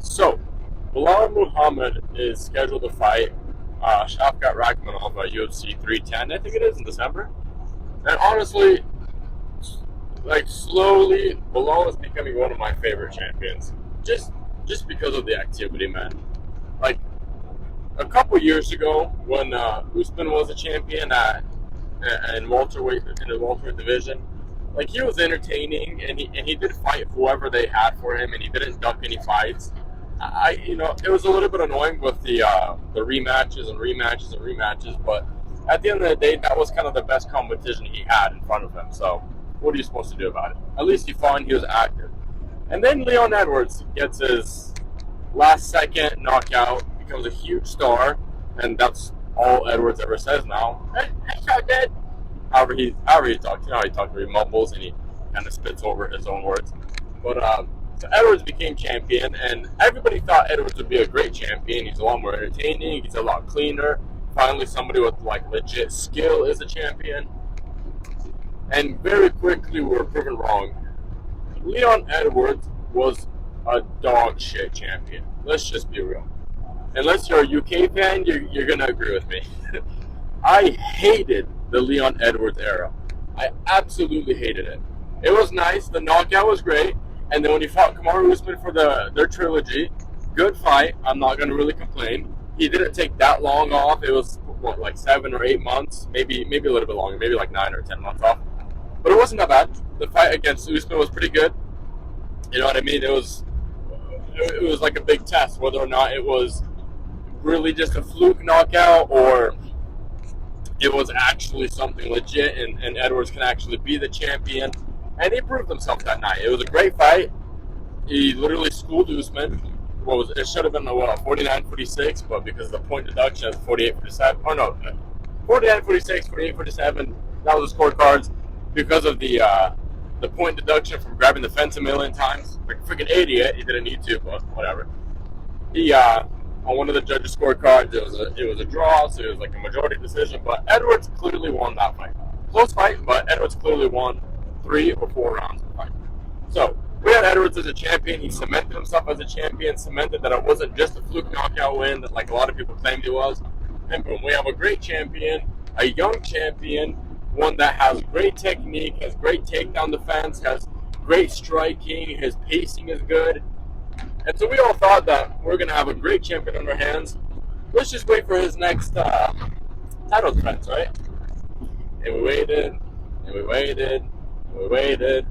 So, Belal Muhammad is scheduled to fight Shavkat Rakhmonov at UFC 310. I think it is in December. And honestly, like slowly, Belal is becoming one of my favorite champions. Just, just because of the activity, man. Like a couple years ago, when Usman was a champion in the welterweight division, like he was entertaining and he did fight whoever they had for him, and he didn't duck any fights. It was a little bit annoying with the rematches and rematches and rematches, but at the end of the day, that was kind of the best competition he had in front of him. So, what are you supposed to do about it? At least he fought and he was active. And then Leon Edwards gets his last second knockout, becomes a huge star, and that's all Edwards ever says now. I shot dead. However he talks, how he talks, where he mumbles and he kind of spits over his own words. But so Edwards became champion, and everybody thought Edwards would be a great champion. He's a lot more entertaining. He's a lot cleaner. Finally, somebody with like legit skill is a champion. And very quickly, we were proven wrong. Leon Edwards was a dog shit champion. Let's just be real. Unless you're a UK fan, you're gonna agree with me. I hated the Leon Edwards era. I absolutely hated it. It was nice. The knockout was great. And then when he fought Kamaru Usman for their trilogy, good fight. I'm not gonna really complain. He didn't take that long off. It was like 7 or 8 months, maybe a little bit longer, maybe like 9 or 10 months off. But it wasn't that bad. The fight against Usman was pretty good. You know what I mean? It was like a big test whether or not it was really just a fluke knockout or it was actually something legit and Edwards can actually be the champion. And he proved himself that night. It was a great fight. He literally schooled Usman. It should have been 49-46, but because of the point deduction, it was 48-47. Or no, 49-46, 48-47. That was the scorecards. Because of the point deduction from grabbing the fence a million times, like a freaking idiot. He didn't need to, but whatever. He on one of the judges' scorecards, it was a draw, so it was like a majority decision. But Edwards clearly won that fight. Close fight, but Edwards clearly won 3 or 4 rounds of the fight. So we had Edwards as a champion. He cemented himself as a champion, cemented that it wasn't just a fluke knockout win that like a lot of people claimed it was. And boom, we have a great champion, a young champion, one that has great technique, has great takedown defense, has great striking, his pacing is good. And so we all thought that we're going to have a great champion on our hands. Let's just wait for his next title defense, right? And we waited, and we waited, and we waited.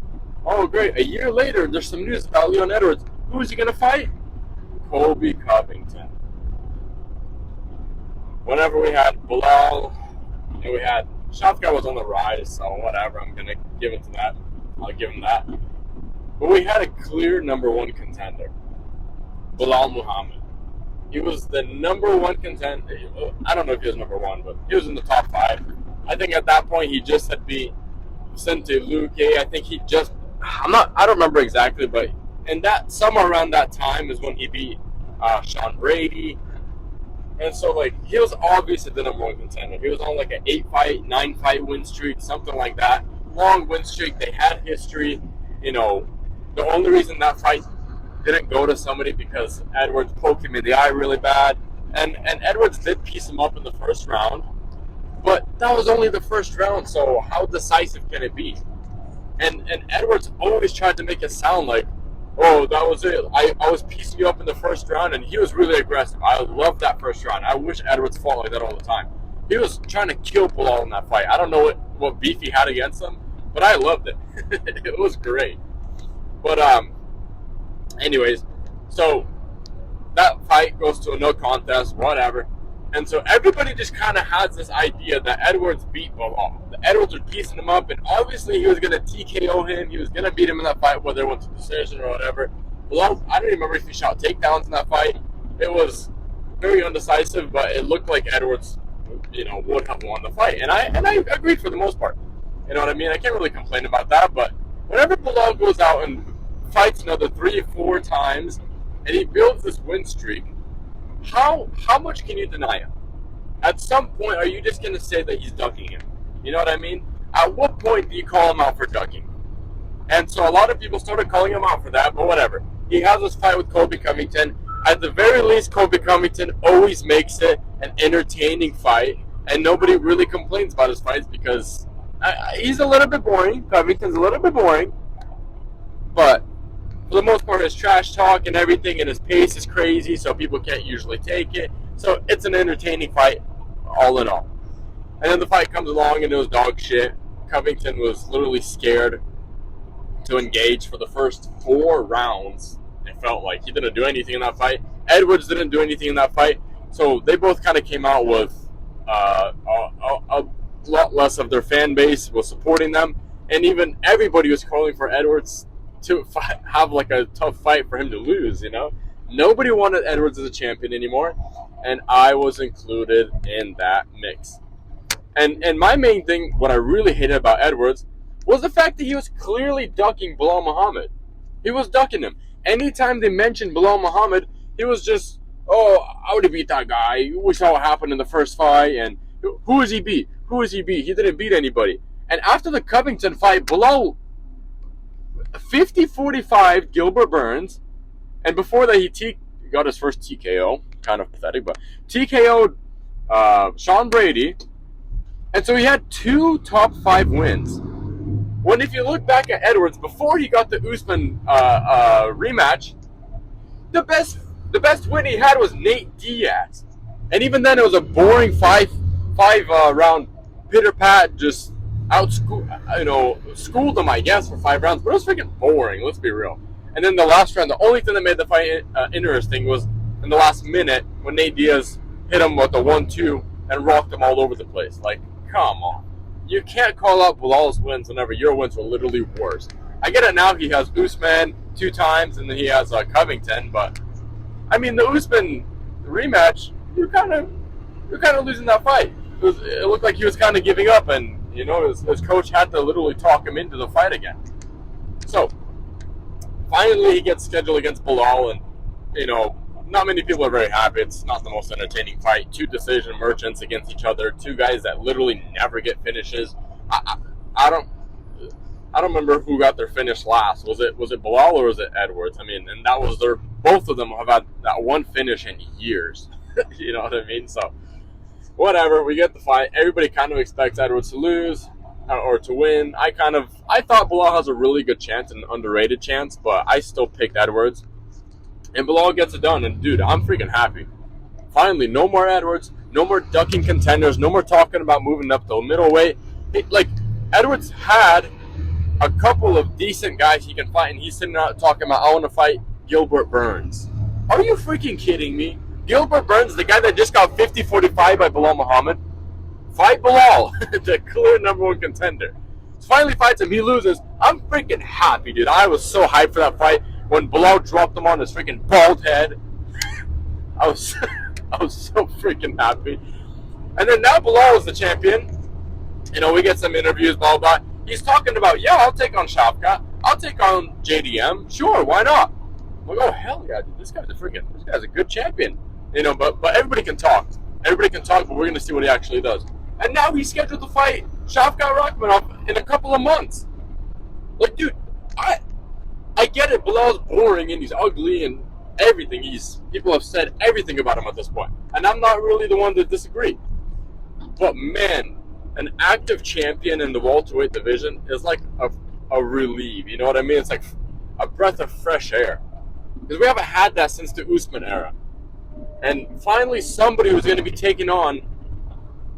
Oh, great. A year later, there's some news about Leon Edwards. Who is he going to fight? Colby Covington. Whenever we had Belal, and we had Shavkat was on the rise, so whatever. I'm going to give it to that. I'll give him that. But we had a clear number 1 contender. Belal Muhammad. He was the number 1 contender. I don't know if he was number 1, but he was in the top 5. I think at that point he just had beat Vicente Luque. I think he just, I don't remember exactly, but somewhere around that time is when he beat Sean Brady. And so like he was obviously the number 1 contender. He was on like an 8-fight, 9-fight win streak, something like that. Long win streak. They had history. You know, the only reason that fight didn't go to somebody because Edwards poked him in the eye really bad. And Edwards did piece him up in the first round. But that was only the first round, so how decisive can it be? And Edwards always tried to make it sound like, oh, that was it. I was piecing you up in the first round, and he was really aggressive. I loved that first round. I wish Edwards fought like that all the time. He was trying to kill Belal in that fight. I don't know what beef he had against him, but I loved it. It was great. But anyways, so that fight goes to a no contest, whatever. And so everybody just kind of has this idea that Edwards beat Belal. That Edwards was piecing him up, and obviously he was going to TKO him. He was going to beat him in that fight, whether it went to decision or whatever. Belal, I don't even remember if he shot takedowns in that fight. It was very undecisive, but it looked like Edwards, would have won the fight. And I agreed for the most part. You know what I mean? I can't really complain about that, but whenever Belal goes out and fights another 3 or 4 times, and he builds this win streak, how much can you deny him? At some point, are you just going to say that he's ducking him? You know what I mean? At what point do you call him out for ducking? And so a lot of people started calling him out for that, but whatever. He has this fight with Colby Covington. at the very least, Kobe Covington always makes it an entertaining fight, and nobody really complains about his fights because he's a little bit boring. Covington's a little bit boring, but for the most part, his trash talk and everything, and his pace is crazy, so people can't usually take it. So it's an entertaining fight, all in all. And then the fight comes along, and it was dog shit. Covington was literally scared to engage for the first 4 rounds. It felt like he didn't do anything in that fight. Edwards didn't do anything in that fight. So they both kind of came out with a lot less of their fan base was supporting them. And even everybody was calling for Edwards to have like a tough fight for him to lose, you know? Nobody wanted Edwards as a champion anymore. And I was included in that mix. And my main thing, what I really hated about Edwards, was the fact that he was clearly ducking Belal Muhammad. He was ducking him. Anytime they mentioned Belal Muhammad, he was just, oh, I would have beat that guy. We saw what happened in the first fight, and who is he beat? Who is he beat? He didn't beat anybody. And after the Covington fight, Belal 50-45 Gilbert Burns, and before that he got his first TKO. Kind of pathetic, but TKO'd Sean Brady. And so he had 2 top 5 wins. When if you look back at Edwards, before he got the Usman rematch, the best win he had was Nate Diaz. And even then it was a boring five round pitter pat, just schooled him, I guess, for 5 rounds. But it was freaking boring, let's be real. And then the last round, the only thing that made the fight interesting was in the last minute when Nate Diaz hit him with a 1-2 and rocked him all over the place. Like, come on. You can't call out Belal's wins whenever your wins were literally worse. I get it now, he has Usman 2 times and then he has Covington, but I mean the Usman rematch, you're kind of losing that fight. It looked like he was kind of giving up, and you know his coach had to literally talk him into the fight again. So finally he gets scheduled against Belal, and you know, not many people are very happy. It's not the most entertaining fight. 2 decision merchants against each other. 2 guys that literally never get finishes. I don't remember who got their finish last. Was it Belal or was it Edwards? I mean, and that was both of them have had that one finish in years. You know what I mean? So whatever, we get the fight. Everybody kind of expects Edwards to lose or to win. I thought Belal has a really good chance, an underrated chance, but I still picked Edwards. And Belal gets it done, and dude, I'm freaking happy. Finally, no more Edwards, no more ducking contenders, no more talking about moving up to middleweight. Edwards had a couple of decent guys he can fight, and he's sitting out talking about, I want to fight Gilbert Burns. Are you freaking kidding me? Gilbert Burns, the guy that just got 50-45 by Belal Muhammad. Fight Belal, the clear #1 contender. Finally fights him, he loses. I'm freaking happy, dude. I was so hyped for that fight. When Belal dropped him on his freaking bald head, I was so freaking happy. And then now Belal is the champion. You know, we get some interviews, blah, blah. He's talking about, yeah, I'll take on Shavkat. I'll take on JDM. Sure, why not? I'm like, oh, hell yeah, dude. This guy's a good champion. You know, but everybody can talk. Everybody can talk, but we're going to see what he actually does. And now he's scheduled to fight Shavkat Rakhmonov in a couple of months. Like, dude, I get it, Belal's boring and he's ugly and everything. People have said everything about him at this point. And I'm not really the one to disagree. But man, an active champion in the welterweight division is like a relief. You know what I mean? It's like a breath of fresh air. Because we haven't had that since the Usman era. And finally somebody who's going to be taking on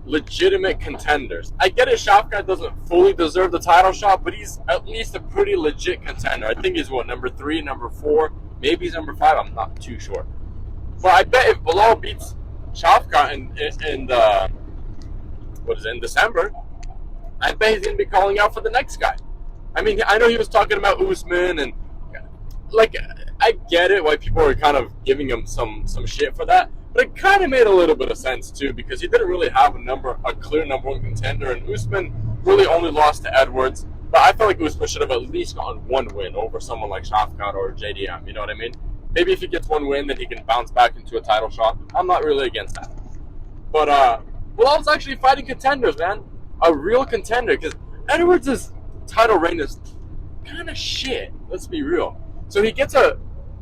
legitimate contenders. I get it, Shavkat doesn't fully deserve the title shot, but he's at least a pretty legit contender. I think he's number 3, number 4, maybe he's number 5, I'm not too sure. But I bet if Belal beats Shavkat in December, I bet he's going to be calling out for the next guy. I mean, I know he was talking about Usman, and like, I get it why people are kind of giving him some shit for that. But it kind of made a little bit of sense, too, because he didn't really have a clear #1 contender, and Usman really only lost to Edwards. But I felt like Usman should have at least gotten 1 win over someone like Shavkat or JDM, you know what I mean? Maybe if he gets 1 win, then he can bounce back into a title shot. I'm not really against that. But Belal's actually fighting contenders, man. A real contender, because Edwards' title reign is kind of shit, let's be real. So he gets a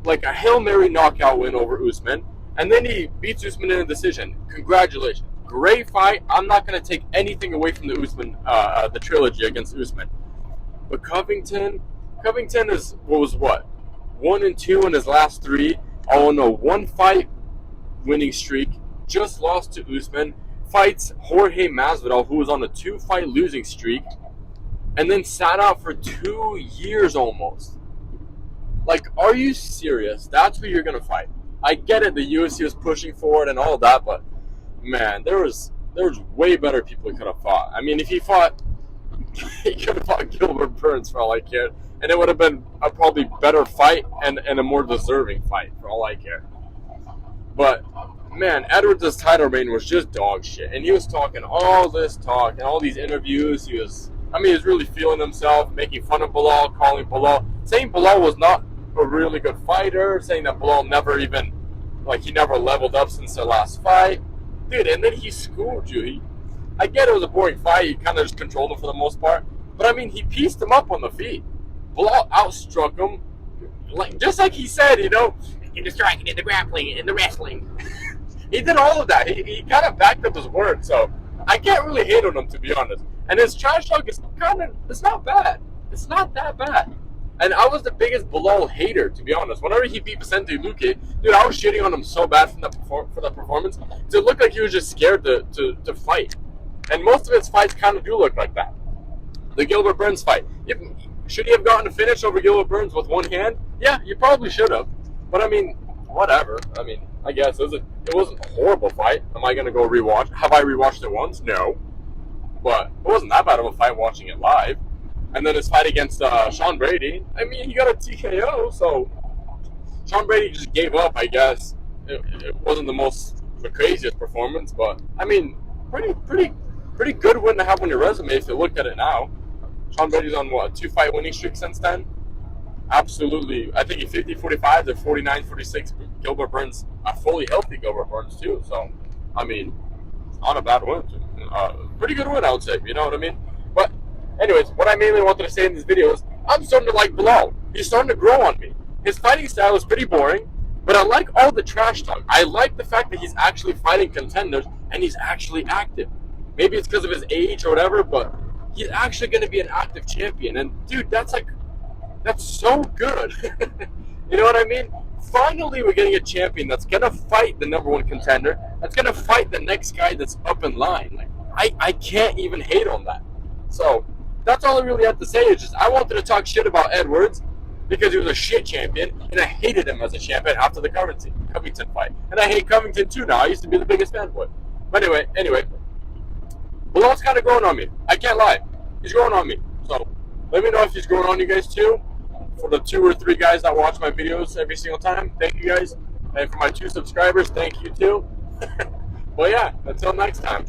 like a Hail Mary knockout win over Usman, and then he beats Usman in a decision. Congratulations. Great fight. I'm not going to take anything away from the Usman, the trilogy against Usman. But Covington was what? 1-2 in his last 3. On a 1-fight winning streak. Just lost to Usman. Fights Jorge Masvidal, who was on a 2-fight losing streak. And then sat out for 2 years almost. Like, are you serious? That's who you're going to fight. I get it, the UFC was pushing for it and all that, but man, there was way better people he could have fought. I mean, if he fought, he could have fought Gilbert Burns for all I cared, and it would have been a probably better fight and a more deserving fight for all I care. But man, Edwards' title reign was just dog shit, and he was talking all this talk and all these interviews. He was really feeling himself, making fun of Belal, calling Belal, saying Belal was not a really good fighter, saying that Belal never even, like, he never leveled up since their last fight. Dude, and then he schooled you. I get it was a boring fight. He kind of just controlled him for the most part. But, I mean, he pieced him up on the feet. Belal outstruck him. Just like he said, in the striking, in the grappling, in the wrestling. He did all of that. He kind of backed up his word. So, I can't really hate on him, to be honest. And his trash talk is it's not bad. It's not that bad. And I was the biggest Belal hater, to be honest. Whenever he beat Vicente Luque, dude, I was shitting on him so bad for that performance. It looked like he was just scared to fight. And most of his fights kind of do look like that. The Gilbert Burns fight. Should he have gotten a finish over Gilbert Burns with one hand? Yeah, you probably should have. But, I mean, whatever. I mean, I guess it wasn't a horrible fight. Am I going to go rewatch? Have I rewatched it once? No. But it wasn't that bad of a fight watching it live. And then his fight against Sean Brady, I mean, he got a TKO, so Sean Brady just gave up, I guess. It wasn't the craziest performance, but, I mean, pretty good win to have on your resume if you look at it now. Sean Brady's on, what, a 2-fight winning streak since then? Absolutely. I think he 50-45 to 49-46. Gilbert Burns, a fully healthy Gilbert Burns, too. So, I mean, not a bad win. Pretty good win, I would say. You know what I mean? But anyways, what I mainly wanted to say in this video is I'm starting to like Belal. He's starting to grow on me. His fighting style is pretty boring, but I like all the trash talk. I like the fact that he's actually fighting contenders and he's actually active. Maybe it's because of his age or whatever, but he's actually going to be an active champion. And dude, that's so good. You know what I mean? Finally, we're getting a champion that's going to fight the number 1 contender, that's going to fight the next guy that's up in line. Like, I can't even hate on that. So, that's all I really have to say. Is just I wanted to talk shit about Edwards because he was a shit champion, and I hated him as a champion after the Covington fight. And I hate Covington too now. I used to be the biggest fan boy. But anyway, Belal's kind of growing on me. I can't lie. He's growing on me. So, let me know if he's growing on you guys too. For the 2 or 3 guys that watch my videos every single time, thank you guys. And for my 2 subscribers, thank you too. Well, yeah, until next time.